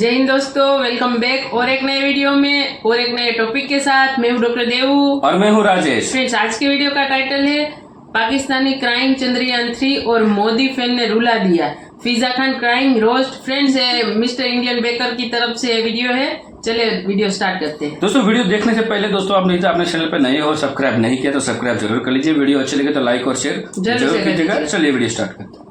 जय हिंद दोस्तों, welcome back और एक नए वीडियो में और एक नए टॉपिक के साथ। मैं हूँ डॉक्टर देवू और मैं हूँ राजेश। फ्रेंड्स, आज के वीडियो का टाइटल है पाकिस्तानी क्राइंग चंद्रयान 3 और मोदी फैन ने रुला दिया, Fiza Khan crying roast. Friends, mister Indian baker की तरफ से वीडियो है। चले वीडियो स्टार्ट करते हैं। दोस्तों, वीडियो देखने से पहले दोस्तों आप नहीं तो अपने चैनल पर नए हो, सब्सक्राइब नहीं किया तो सब्सक्राइब जरूर कर लीजिए। वीडियो अच्छी लगे तो लाइक और शेयर जरूर कीजिएगा। चलिए वीडियो स्टार्ट करते हैं।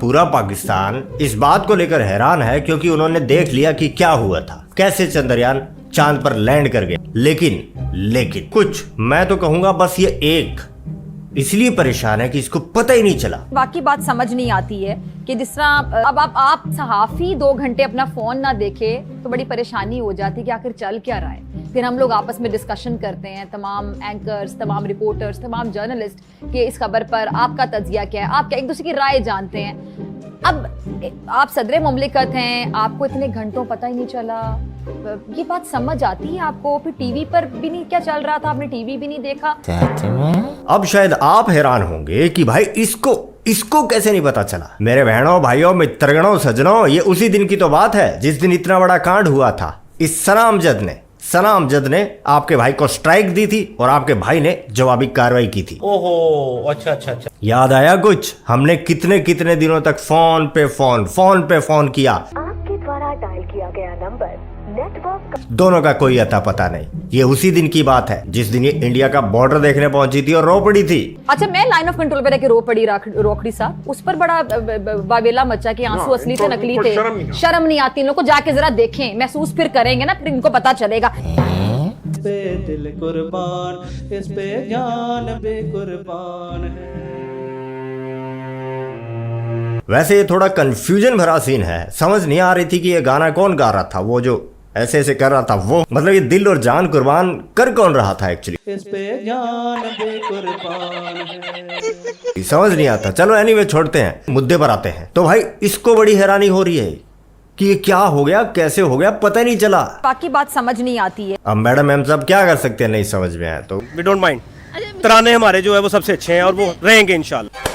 पूरा पाकिस्तान इस बात को लेकर हैरान है क्योंकि उन्होंने देख लिया कि क्या हुआ था, कैसे चंद्रयान चांद पर लैंड कर गए। लेकिन कुछ मैं तो कहूंगा बस ये एक इसलिए परेशान है कि इसको पता ही नहीं चला। बाकी बात समझ नहीं आती है कि जिस तरह अब आप सहाफी 2 घंटे अपना फोन ना देखे तो बड़ी परेशानी हो जाती है कि आखिर चल क्या रहा है। फिर हम लोग आपस में डिस्कशन करते हैं, तमाम एंकर्स, तमाम रिपोर्टर्स, तमाम जर्नलिस्ट कि इस खबर पर आपका तज्जिया क्या है, आप क्या एक दूसरे की राय जानते हैं। अब आप सदरे मुमलिकत हैं, आपको इतने घंटों पता ही नहीं चला। ये बात समझ आती है आपको? फिर टीवी पर भी नहीं क्या चल रहा था, आपने टीवी भी नहीं देखा। अब शायद आप हैरान होंगे कि भाई इसको कैसे नहीं पता चला। मेरे बहनों, भाइयों, मित्रगणों, सज्जनों, ये उसी दिन की तो बात है जिस दिन इतना बड़ा कांड हुआ था। इस सनामजद ने आपके भाई को स्ट्राइक दी थी और आपके भाई ने जवाबी कार्रवाई की थी। ओहो, अच्छा। याद आया कुछ? हमने कितने दिनों तक फोन पे फोन किया। आपके द्वारा डायल किया गया नंबर नेटवर्क दोनों का कोई अता पता नहीं। ये उसी दिन की बात है जिस दिन ये इंडिया का बॉर्डर देखने पहुंची थी और रो पड़ी थी। अच्छा, मैं लाइन ऑफ कंट्रोल पे रह के रो पड़ी रोकड़ी साहब, उस पर बड़ा बावेला मचा कि आंसू असली थे नकली थे। शर्म नहीं आती इन लोगों को? जाके जरा देखें, महसूस फिर करेंगे ना, फिर इनको पता चलेगा। इस पे दिल कुर्बान, इस पे जान बेकुर्बान है। वैसे ये थोड़ा कंफ्यूजन भरा सीन है। समझ नहीं आ रही थी कि ये गाना कौन गा रहा था, वो जो ऐसे कर रहा था वो, मतलब ये दिल और जान कुर्बान कर कौन रहा था एक्चुअली। इस पे जान बेकुर्बान है। समझ नहीं आता। चलो एनीवे छोड़ते हैं, मुद्दे पर आते हैं। तो भाई इसको बड़ी हैरानी हो रही है कि ये क्या हो गया, कैसे हो गया, पता नहीं चला। बाकी बात समझ नहीं आती है। अब मैडम हम सब क्या कर सकते हैं, नहीं समझ में आया तो वी डोंट माइंड। तराने हमारे जो है वो सबसे अच्छे हैं और वो रहेंगे इंशाल्लाह।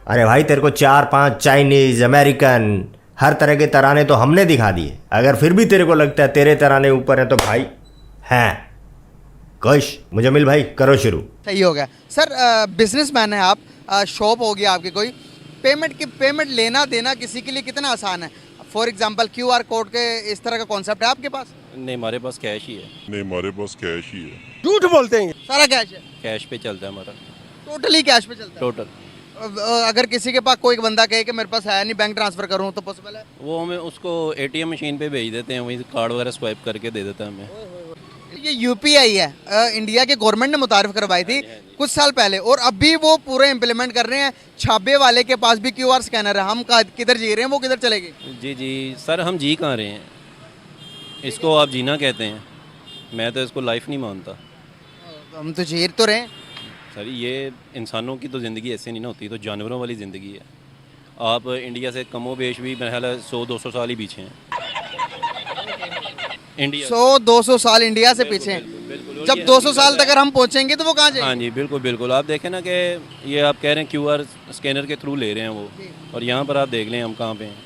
अरे भाई, तेरे को 4-5 चाइनीज, अमेरिकन, हर तरह के तराने तो हमने दिखा दिए। अगर फिर भी तेरे को लगता है तेरे तराने ऊपर है तो भाई हैं खुश। मुजम्मिल भाई करो शुरू। सही हो गया सर। बिजनेसमैन है आप, शॉप होगी आपकी कोई, पेमेंट लेना देना किसी के लिए कितना आसान है। फॉर एग्जांपल QR कोड के इस तरह का कॉन्सेप्ट है आपके पास? नहीं, हमारे पास कैश ही है। झूठ बोलते हैं। सारा कैश है? कैश पे चलता है हमारा, टोटली कैश पे चलता है? टोटल। अगर किसी के पास कोई बंदा कहे कि मेरे पास है नहीं, बैंक ट्रांसफर करूं तो पॉसिबल है? वो हमें उसको ATM मशीन पे भेज देते हैं, वही कार्ड वगैरह स्वाइप करके दे देता है हमें। ये UPI है, इंडिया के गवर्नमेंट ने मुतारिफ करवाई थी कुछ साल पहले और अभी वो पूरे इम्प्लीमेंट कर रहे हैं। छाबे वाले के पास भी QR स्कैनर है। हम किधर जी रहे हैं, वो किधर चलेगी? जी सर, हम जी कहाँ रहे हैं? इसको आप जीना कहते हैं, मैं तो इसको लाइफ नहीं मानता। हम तो जी तो रहे हैं सर। ये इंसानों की तो ज़िंदगी ऐसे नहीं ना होती, तो जानवरों वाली ज़िंदगी है। आप इंडिया से कमोबेश भी मेरे ख्याल 100-200 साल ही पीछे हैं। इंडिया 100-200 साल इंडिया से पीछे हैं। जब 200 साल तक अगर हम पहुंचेंगे तो वो कहाँ जाएंगे? हाँ जी, बिल्कुल। आप देखें ना कि ये आप कह रहे हैं QR स्कैनर के थ्रू ले रहे हैं वो, और यहाँ पर आप देख लें हम कहाँ पे हैं।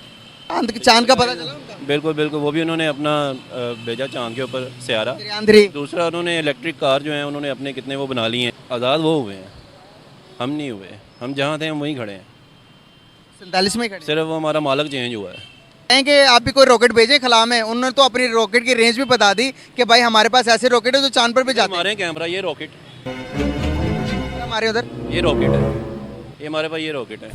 चांद का पता चला उनका? बिल्कुल। वो भी उन्होंने अपना भेजा चांद के ऊपर सयारा। दूसरा उन्होंने इलेक्ट्रिक कार जो है उन्होंने अपने कितने वो बना लिए हैं। आज़ाद वो हुए हैं, हम नहीं हुए। हम जहाँ थे हम वहीं खड़े हैं। 47 में खड़े। सिर्फ वो हमारा मालक चेंज हुआ है। कि आप भी कोई रॉकेट भेजें खला में, उन्होंने तो अपनी रॉकेट की रेंज भी बता दी कि भाई हमारे पास ऐसे रॉकेट है जो चांद पर भी जाते हैं। हमारे कैमरा ये रॉकेट, हमारे उधर ये रॉकेट है, ये हमारे पास ये रॉकेट है।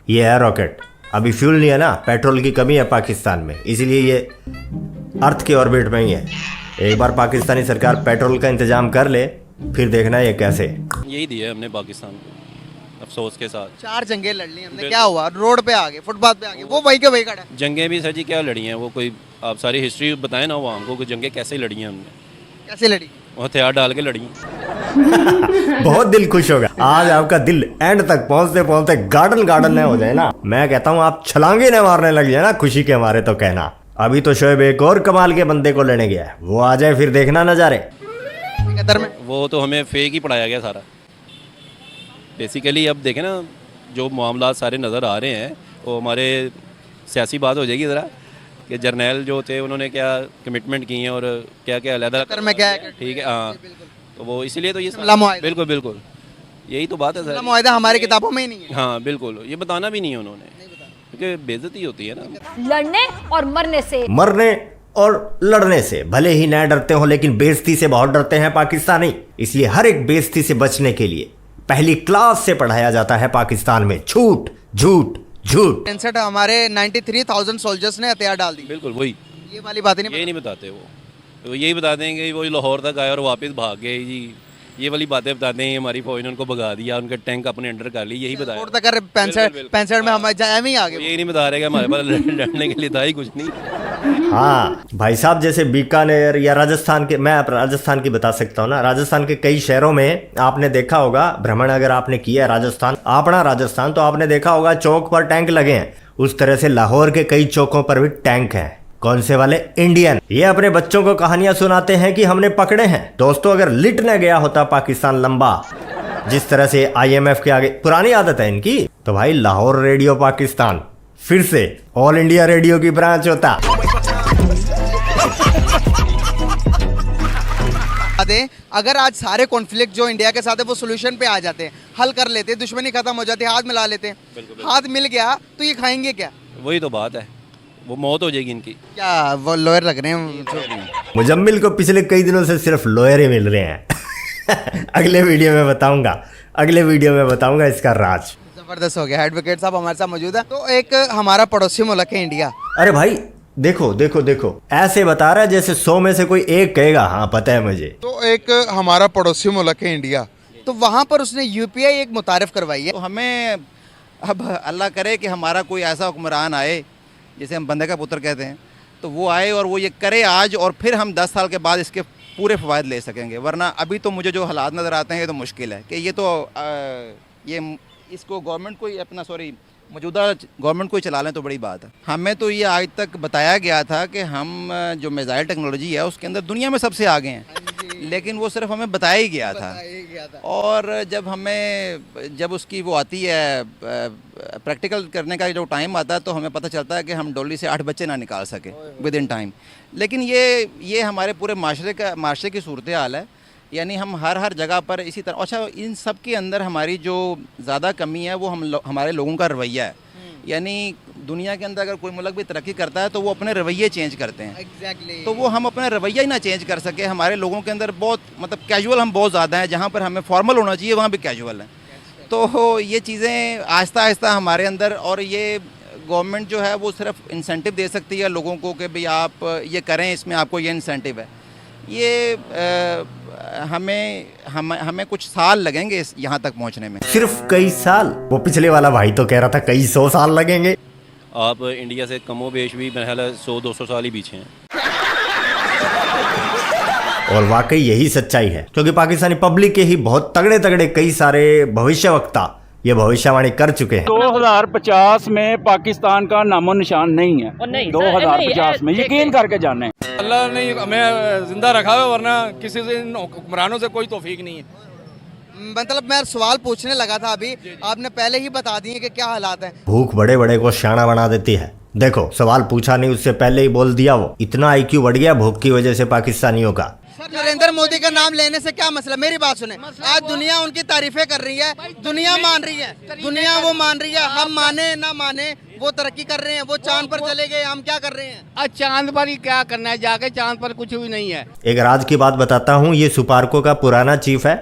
ये है रॉकेट। अभी फ्यूल नहीं है ना, पेट्रोल की कमी है पाकिस्तान में, इसीलिए ये अर्थ के ऑर्बिट में ही है। एक बार पाकिस्तानी सरकार पेट्रोल का इंतजाम कर ले, फिर देखना ये कैसे। यही दिया है हमने पाकिस्तान को, अफसोस के साथ। 4 जंगें लड़ ली हमने, क्या हुआ? रोड पे आ गए, फुटपाथ पे आ गए, वो वही के वही खड़ा है। जंगें भी सर जी क्या लड़ी हैं? वो कोई आप सारी हिस्ट्री बताएं ना वो हमको कि जंगें कैसे लड़ी हैं हमने। कैसे लड़ी? वो हथियार डाल के लड़ी। बहुत दिल खुश होगा आज आपका। दिल एंड तक पहुंचते गार्डन न हो जाए ना। मैं कहता हूँ आप छलांगे न मारने लग जाए ना खुशी के हमारे, तो कहना। अभी तो शोएब एक और कमाल के बंदे को लेने गया है, वो आ जाए फिर देखना नजारे। वो तो हमें फेक ही पढ़ाया गया सारा बेसिकली। अब देखें ना जो मामला सारे नज़र आ रहे हैं, वो हमारे सियासी बात हो जाएगी ज़रा कि जर्नैल जो थे उन्होंने क्या कमिटमेंट की हैं और क्या क्या अलग कर में क्या है ठीक है हाँ, तो वो इसीलिए तो ये शिमला मुआहिदा। बिल्कुल बिल्कुल यही तो बात है सर। मुआहिदा हमारी किताबों में ही नहीं है। हाँ बिल्कुल, ये बताना भी नहीं है उन्होंने, क्योंकि बेइज्जती होती है ना। लड़ने और मरने से मरने और लड़ने से भले ही न डरते हो, लेकिन बेइज्जती से बहुत डरते हैं पाकिस्तानी। इसलिए हर एक बेइज्जती से बचने के लिए पहली क्लास से पढ़ाया जाता है पाकिस्तान में झूठ झूठ झूठ। 63 हमारे 93,000 सोल्जर्स ने हथियार डाल दी। बिल्कुल वही, ये वाली बातें नहीं यही नहीं बताते वो यही बता देंगे कि वो लाहौर तक आए और वापस भाग गए जी, ये वाली बातें बताते हैं हमारी फौज ने उनको भगा दिया, उनके टैंक अपने अंडर कर ली, यही बताया। और तक 65 में हम एम ही आगे। यही नहीं बता रहे कि हमारे पास लड़ने के लिए था ही कुछ नहीं। हाँ भाई साहब, जैसे बीकानेर या राजस्थान के, मैं राजस्थान की बता सकता हूँ ना, राजस्थान के कई शहरों में आपने देखा होगा, भ्रमण अगर आपने किया है राजस्थान, अपना राजस्थान, तो आपने देखा होगा चौक पर टैंक लगे हैं। उस तरह से लाहौर के कई चौकों पर भी टैंक हैं। कौन से वाले? इंडियन। ये अपने बच्चों को कहानियां सुनाते हैं कि हमने पकड़े हैं। दोस्तों, अगर लिट न गया होता पाकिस्तान लंबा जिस तरह से IMF के आगे, पुरानी आदत है इनकी, तो भाई लाहौर रेडियो पाकिस्तान फिर से ऑल इंडिया रेडियो की ब्रांच होता। अगर आज सारे कॉन्फ्लिक्ट जो इंडिया के साथ है वो सोल्यूशन पे आ जाते हैं, हल कर लेते, दुश्मनी खत्म हो जाती है, हाथ मिला लेते हैं। हाथ मिल गया तो ये खाएंगे क्या? वही तो बात है, वो मौत हो जाएगी इनकी। क्या वो लॉयर लग रहे हैं? मुजम्मिल को पिछले कई दिनों से सिर्फ लॉयर ही मिल रहे हैं। अगले वीडियो में बताऊंगा इसका राज। जबरदस्त हो गया। एडवोकेट साहब हमारे साथ मौजूद है। तो एक हमारा पड़ोसी मुल्क है इंडिया। अरे भाई देखो देखो देखो, ऐसे बता रहा है जैसे 100 में से कोई एक कहेगा हाँ पता है मुझे। तो एक हमारा पड़ोसी मुल्क है इंडिया, तो वहाँ पर उसने UPI एक मुतारिफ करवाई है। तो हमें अब अल्लाह करे कि हमारा कोई ऐसा हुक्मरान आए, जिसे हम बंदे का पुत्र कहते हैं, तो वो आए और वो ये करे आज, और फिर हम 10 साल के बाद इसके पूरे फ़वाद ले सकेंगे। वरना अभी तो मुझे जो हालात नज़र आते हैं ये तो मुश्किल है कि ये तो ये इसको गवर्नमेंट को ही अपना मौजूदा गवर्नमेंट को ही चला लें तो बड़ी बात है। हमें तो ये आज तक बताया गया था कि हम जो मिसाइल टेक्नोलॉजी है उसके अंदर दुनिया में सबसे आगे हैं, लेकिन वो सिर्फ हमें बताया ही गया था। और जब उसकी वो आती है प्रैक्टिकल करने का जो टाइम आता है तो हमें पता चलता है कि हम डोली से 8 बच्चे ना निकाल सके विद इन टाइम। लेकिन ये हमारे पूरे माशरे की सूरत हाल है, यानी हम हर जगह पर इसी तरह। अच्छा, इन सब के अंदर हमारी जो ज़्यादा कमी है वो हमारे लोगों का रवैया है। यानी दुनिया के अंदर अगर कोई मुल्क भी तरक्की करता है तो वो अपने रवैये चेंज करते हैं। Exactly. तो वो हम अपना रवैया ही ना चेंज कर सके। हमारे लोगों के अंदर बहुत कैजुअल हम बहुत ज़्यादा हैं, जहाँ पर हमें फॉर्मल होना चाहिए वहाँ भी कैजुअल हैं। तो ये चीज़ें आहिस्ता आहिस्ता हमारे अंदर, और ये गवर्नमेंट जो है वो सिर्फ इंसेंटिव दे सकती है लोगों को कि भाई आप ये करें, इसमें आपको ये इंसेंटिव है। ये हमें कुछ साल लगेंगे यहाँ तक पहुँचने में। सिर्फ कई साल? वो पिछले वाला भाई तो कह रहा था कई 100 साल लगेंगे। आप इंडिया से कमोबेश भी मेरे ख्याल 100-200 साल ही पीछे हैं। और वाकई यही सच्चाई है, क्योंकि पाकिस्तानी पब्लिक के ही बहुत तगड़े तगड़े कई सारे भविष्यवक्ता ये भविष्यवाणी कर चुके हैं। 2050 में पाकिस्तान का नामो निशान नहीं है। 2050 में यकीन करके जाने। अल्लाह ने हमें जिंदा रखा है, वरना किसी से हुक्मरानों से कोई तौफीक नहीं है। मतलब मैं सवाल पूछने लगा था, अभी आपने पहले ही बता दिए कि क्या हालात हैं। भूख बड़े बड़े को शाना बना देती है। देखो, सवाल पूछा नहीं, उससे पहले ही बोल दिया। वो इतना IQ बढ़ गया भूख की वजह से पाकिस्तानियों का। नरेंद्र मोदी का नाम लेने से क्या मसला? मेरी बात सुने, आज दुनिया उनकी तारीफें कर रही है, दुनिया मान रही है, दुनिया वो मान रही है। हम माने ना माने वो तरक्की कर रहे हैं, वो चांद पर चले गए, हम क्या कर रहे हैं? आज चांद पर ही क्या करना है, जाके चांद पर कुछ भी नहीं है। एक राज की बात बताता हूँ, ये सुपार्को का पुराना चीफ है।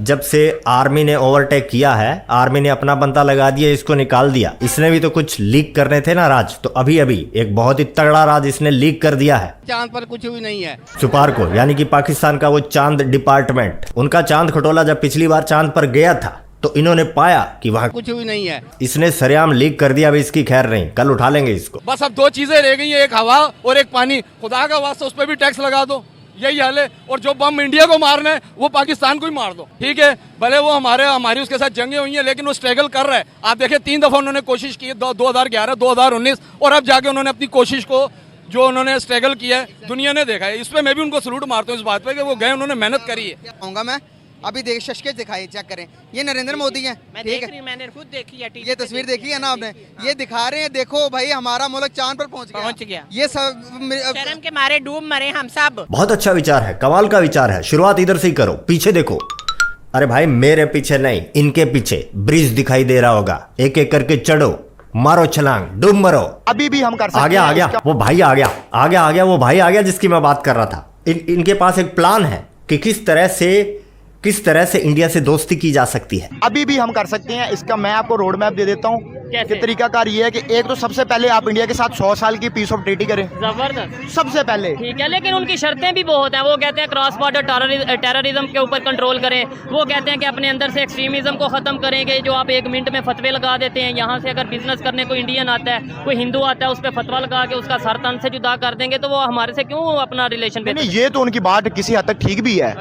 जब से आर्मी ने ओवरटेक किया है, आर्मी ने अपना बंदा लगा दिया, इसको निकाल दिया। इसने भी तो कुछ लीक करने थे ना राज, तो अभी एक बहुत ही तगड़ा राज इसने लीक कर दिया है। चांद पर कुछ भी नहीं है। सुपार्को यानी कि पाकिस्तान का वो चांद डिपार्टमेंट, उनका चांद खटोला जब पिछली बार चांद पर गया था तो इन्होंने पाया कि वहाँ कुछ भी नहीं है। इसने सरेआम लीक कर दिया। अभी इसकी खैर नहीं, कल उठा लेंगे इसको। बस अब 2 चीजें रह गई हैं, एक हवा और एक पानी। खुदा का वास्ता उस पर भी टैक्स लगा दो, यही हाल है। और जो बम इंडिया को मारना है वो पाकिस्तान को ही मार दो, ठीक है। भले वो हमारी उसके साथ जंगें हुई हैं, लेकिन वो स्ट्रगल कर रहा है। आप देखिए 3 दफा उन्होंने कोशिश की, 2011, 2019, और अब जाके उन्होंने अपनी कोशिश को, जो उन्होंने स्ट्रगल किया है, दुनिया ने देखा है। इस पर मैं भी उनको सलूट मारता हूँ इस बात पे कि वो गए, उन्होंने मेहनत करी है। कहूँगा मैं अभी देख शशकेश दिखाई चेक करें, ये नरेंद्र मोदी हैं। ठीक है, मैंने खुद देखी है, ये तस्वीर देखी है ना आपने, ये दिखा रहे हैं, देखो भाई हमारा मुल्क चांद पर पहुंच गया। ये सब शर्म के मारे डूब मरे हम सब। बहुत अच्छा विचार है, कमाल का विचार है। शुरुआत इधर से ही करो, पीछे देखो। अरे भाई मेरे पीछे नहीं, इनके पीछे ब्रिज दिखाई दे रहा होगा। एक एक करके चढ़ो, मारो छलांग, डूब मरो। अभी भी हम कर सकते हैं। आ गया वो भाई, आ गया वो भाई आ गया जिसकी मैं बात कर रहा था। इनके पास एक प्लान है कि किस तरह से इंडिया से दोस्ती की जा सकती है। अभी भी हम कर सकते हैं। इसका मैं आपको रोड मैप दे देता हूँ कि तरीकाकार ये है कि एक तो सबसे पहले आप इंडिया के साथ 100 साल की पीस ऑफ ट्रीटी करें, जबरदस्त, सबसे पहले। ठीक है, लेकिन उनकी शर्तें भी बहुत हैं। वो कहते हैं क्रॉस बॉर्डर टेररिज्म के ऊपर कंट्रोल करें। वो कहते हैं कि अपने अंदर से एक्सट्रीमिज्म को खत्म करेंगे। जो आप 1 मिनट में फतवे लगा देते हैं, यहाँ से अगर बिजनेस करने कोई इंडियन आता है, कोई हिंदू आता है, उस पर फतवा लगा के उसका सर तन से जुदा कर देंगे, तो वो हमारे से क्यों अपना रिलेशन? नहीं, ये तो उनकी बात किसी हद तक ठीक भी है।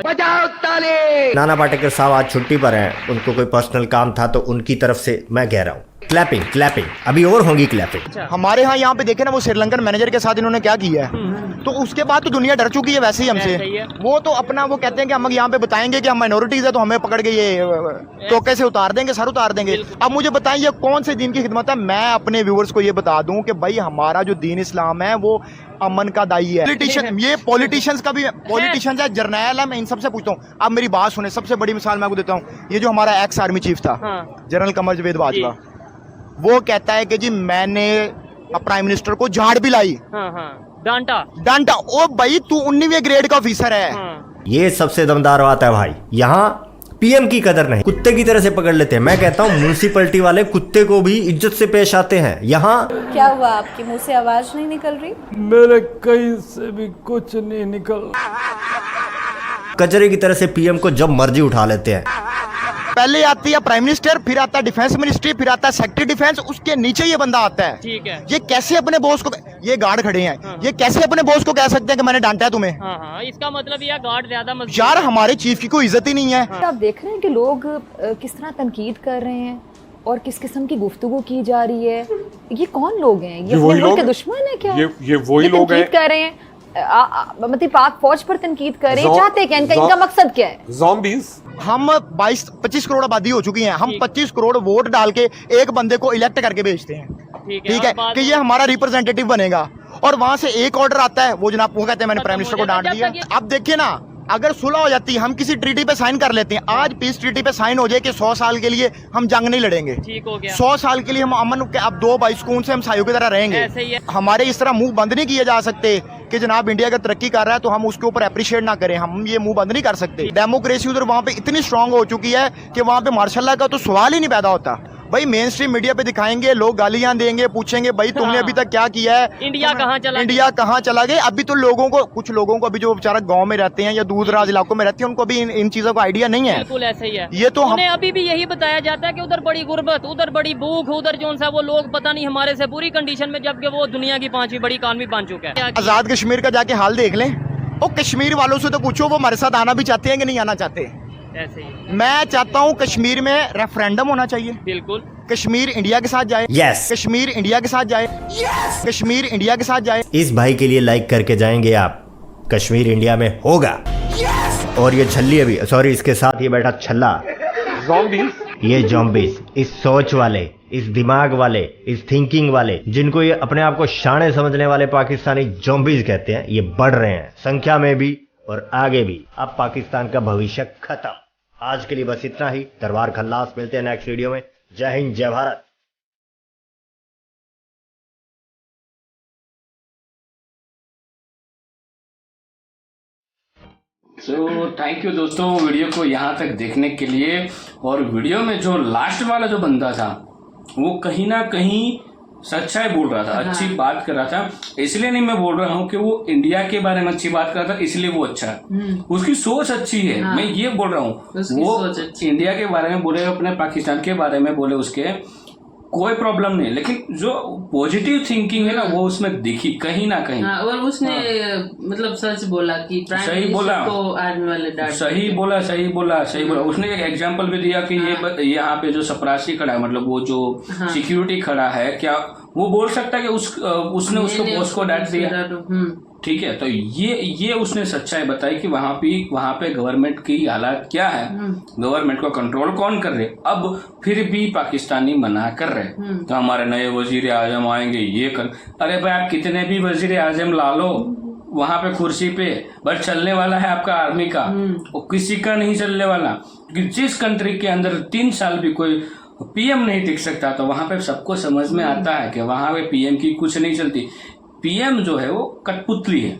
नाना पाटेकर साहब आज छुट्टी पर हैं, उनको कोई पर्सनल काम था, तो उनकी तरफ से मैं कह रहा हूँ क्लैपिंग अभी और होंगी क्लैपिंग। हमारे यहाँ पे देखे ना, वो श्रीलंकन मैनेजर के साथ इन्होंने क्या किया है, तो उसके बाद तो दुनिया डर चुकी है वैसे ही हमसे। वो तो अपना वो कहते हैं कि हम यहाँ पे बताएंगे कि हम माइनॉरिटीज है, तो हमें पकड़ के ये तो कैसे उतार देंगे, सर उतार देंगे। अब मुझे बताइए कौन से दीन की खिदमत है। मैं अपने व्यूअर्स को ये बता दूं कि भाई हमारा जो दीन इस्लाम है वो अमन का दाई है। पॉलिटिशियंस का भी, पॉलिटिशियंस है, जर्नैल है, मैं इन सबसे पूछता हूँ। अब मेरी बात सुने, सबसे बड़ी मिसाल मैं आपको देता हूँ। ये जो हमारा एक्स आर्मी चीफ था, जनरल कमर जावेद बाजवा, वो कहता है कि जी मैंने प्राइम मिनिस्टर को झाड़ भी लाई, डांटा। ओ भाई तू 19वें ग्रेड का ऑफिसर है। ये सबसे दमदार बात है भाई। यहाँ पीएम की कदर नहीं, कुत्ते की तरह से पकड़ लेते हैं। मैं कहता हूँ म्युनिसिपैलिटी वाले कुत्ते को भी इज्जत से पेश आते हैं। यहाँ क्या हुआ, आपके मुंह से आवाज नहीं निकल रही? मेरे कहीं से भी कुछ नहीं निकल। कचरे की तरह से पीएम को जब मर्जी उठा लेते हैं। पहले आती है प्राइम मिनिस्टर, फिर आता है डिफेंस मिनिस्ट्री, फिर आता है सेक्रेटरी डिफेंस, उसके नीचे ये बंदा आता है। ठीक है। ये कैसे अपने बॉस को, ये गार्ड खड़े हैं, ये कैसे अपने बॉस को कह सकते हैं कि मैंने डांटा है तुम्हें? इसका मतलब ये गार्ड ज्यादा यार हमारे चीफ की कोई इज्जत ही नहीं है। आप देख रहे हैं कि लोग किस तरह तनकीद कर रहे हैं और किस किस्म की गुफ्तगू की जा रही है। ये कौन लोग हैं? ये अपने मुल्क के दुश्मन है क्या? ये वही लोग हैं कर रहे हैं, मतलब पाक फौज पर तनकीद कर रहे हैं। चाहते क्या, इनका मकसद क्या है? ज़ॉम्बीज़। हम 22-25 करोड़ आबादी हो चुकी है, हम 25 करोड़ वोट डाल के एक बंदे को इलेक्ट करके भेजते हैं, ठीक है, कि ये हमारा रिप्रेजेंटेटिव बनेगा। और वहां से एक ऑर्डर आता है, वो जनाब वो कहते हैं मैंने प्राइम मिनिस्टर को डांट दिया। अब देखिए ना, अगर सुलह हो जाती है, हम किसी ट्रीटी पे साइन कर लेते हैं। आज पीस ट्रीटी पे साइन हो जाए कि 100 साल के लिए हम जंग नहीं लड़ेंगे, ठीक हो गया। 100 साल के लिए हम अमन के, अब 2 भाई सुकून से हम सायों की तरह रहेंगे। हमारे इस तरह मुंह बंद नहीं किए जा सकते कि जनाब इंडिया का तरक्की कर रहा है तो हम उसके ऊपर अप्रिशिएट ना करें। हम ये मुंह बंद नहीं कर सकते। डेमोक्रेसी उधर वहां पे इतनी स्ट्रांग हो चुकी है कि वहां पे मार्शल का तो सवाल ही नहीं पैदा होता। भाई मेन स्ट्रीम मीडिया पे दिखाएंगे, लोग गालियां देंगे, पूछेंगे भाई तुमने अभी तक क्या किया है, इंडिया कहाँ चला गया। अभी तो लोगों को, कुछ लोगों को अभी जो बेचारा गांव में रहते हैं या दूर दराज इलाकों में रहते हैं, उनको भी इन चीजों का आइडिया नहीं है। बिल्कुल ऐसे ही है। ये तो हमें अभी भी यही बताया जाता है कि उधर बड़ी गुर्बत, उधर बड़ी भूख, उधर जो सा वो लोग पता नहीं हमारे से बुरी कंडीशन में, जबकि वो दुनिया की 5वीं बड़ी इकॉनमी बन चुका है। आजाद कश्मीर का जाके हाल देख लें। वो कश्मीर वालों से तो पूछो वो हमारे साथ आना भी चाहते हैं कि नहीं आना चाहते। ऐसे ही मैं चाहता हूँ कश्मीर में रेफरेंडम होना चाहिए। बिल्कुल। कश्मीर इंडिया के साथ जाए। यस। कश्मीर इंडिया के साथ जाए। यस। कश्मीर इंडिया के साथ जाए। इस भाई के लिए लाइक करके जाएंगे आप, कश्मीर इंडिया में होगा। यस। और ये छल्ली अभी, सॉरी, इसके साथ ये बैठा छल्ला, ये ज़ॉम्बीज़, इस सोच वाले, इस दिमाग वाले, इस थिंकिंग वाले, जिनको ये अपने आप को शाने समझने वाले पाकिस्तानी ज़ॉम्बीज़ कहते हैं, ये बढ़ रहे हैं संख्या में भी और आगे भी। अब पाकिस्तान का भविष्य खत्म। आज के लिए बस इतना ही। दरबार खल्लास, मिलते हैं नेक्स्ट वीडियो में। जय हिंद, जय भारत। थैंक यू दोस्तों वीडियो को यहाँ तक देखने के लिए। और वीडियो में जो लास्ट वाला जो बंदा था वो कहीं ना कहीं सच्चाई बोल रहा था, अच्छी बात कर रहा था। इसलिए नहीं मैं बोल रहा हूँ कि वो इंडिया के बारे में अच्छी बात कर रहा था इसलिए वो अच्छा है, उसकी सोच अच्छी है। मैं ये बोल रहा हूँ वो इंडिया के बारे में बोले, अपने पाकिस्तान के बारे में बोले, उसके कोई प्रॉब्लम नहीं, लेकिन जो पॉजिटिव थिंकिंग है ना वो उसमें दिखी कहीं ना कहीं। और उसने मतलब सच बोला कि सही बोला, को आर्मी वाले डांट, सही बोला। उसने एक एग्जांपल भी दिया कि ये यहाँ पे जो चपरासी खड़ा है, मतलब वो जो सिक्योरिटी खड़ा है, क्या वो बोल सकता है कि उसने उसको बॉस को डांट दिया? ठीक है, तो ये उसने सच्चाई बताई कि वहां पे गवर्नमेंट की हालात क्या है, गवर्नमेंट को कंट्रोल कौन कर रहे। अब फिर भी पाकिस्तानी मना कर रहे तो हमारे नए वजीर आजम आएंगे ये कर। अरे भाई आप कितने भी वजीर आजम ला लो वहां पे कुर्सी पे, बट चलने वाला है आपका आर्मी का, वो किसी का नहीं चलने वाला। कि जिस कंट्री के अंदर 3 साल भी कोई पीएम नहीं टिक सकता, तो वहां पे सबको समझ में आता है कि वहां पे पीएम की कुछ नहीं चलती। पीएम जो है वो कठपुतली है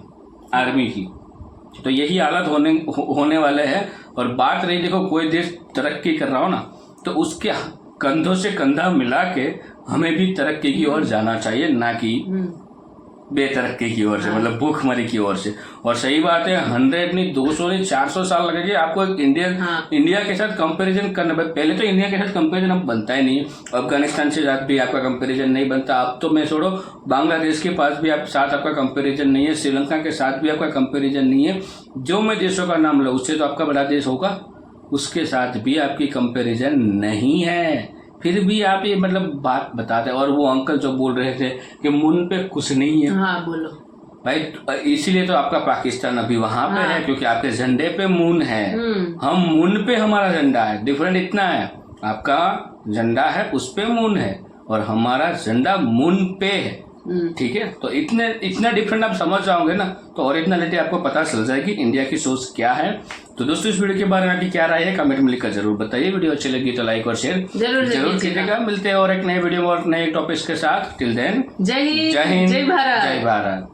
आर्मी की। तो यही हालत होने वाले हैं। और बात रही, देखो कोई देश तरक्की कर रहा हो ना, तो उसके कंधों से कंधा मिला के हमें भी तरक्की की ओर जाना चाहिए, ना कि बेतरक्की की ओर से, मतलब भूखमरी की ओर से। और सही बात है, 100 नहीं 200 नहीं 400 साल लगेगी आपको एक इंडिया के साथ कंपैरिजन करना। पहले तो इंडिया के साथ कंपैरिजन अब बनता ही नहीं है, अफगानिस्तान से साथ भी आपका कंपैरिजन नहीं बनता। अब तो मैं छोड़ो, बांग्लादेश के पास भी साथ आपका कंपैरिजन नहीं है, श्रीलंका के साथ भी आपका कंपैरिजन नहीं है। जो मैं देशों का नाम लो उससे तो आपका बड़ा देश होगा, उसके साथ भी आपकी कंपैरिजन नहीं है। फिर भी आप ये मतलब बात बताते। और वो अंकल जो बोल रहे थे कि मुन पे कुछ नहीं है, हाँ बोलो भाई, इसीलिए तो आपका पाकिस्तान अभी वहां पे है, क्योंकि आपके झंडे पे मून है। हम मून पे हमारा झंडा है, डिफरेंट इतना है, आपका झंडा है उस पे मून है और हमारा झंडा मून पे है। ठीक है, तो इतना डिफरेंट आप समझ जाओगे ना, तो ओरिजिनलिटी आपको पता चल जाएगी इंडिया की सोच क्या है। तो दोस्तों इस वीडियो के बारे में आपकी क्या राय है कमेंट में लिखकर जरूर बताइए। वीडियो अच्छी लगी तो लाइक और शेयर जरूर कीजिएगा। मिलते हैं और एक नए वीडियो और नए टॉपिक्स के साथ। टिल देन जय हिंद, जय भारत। जय भारत।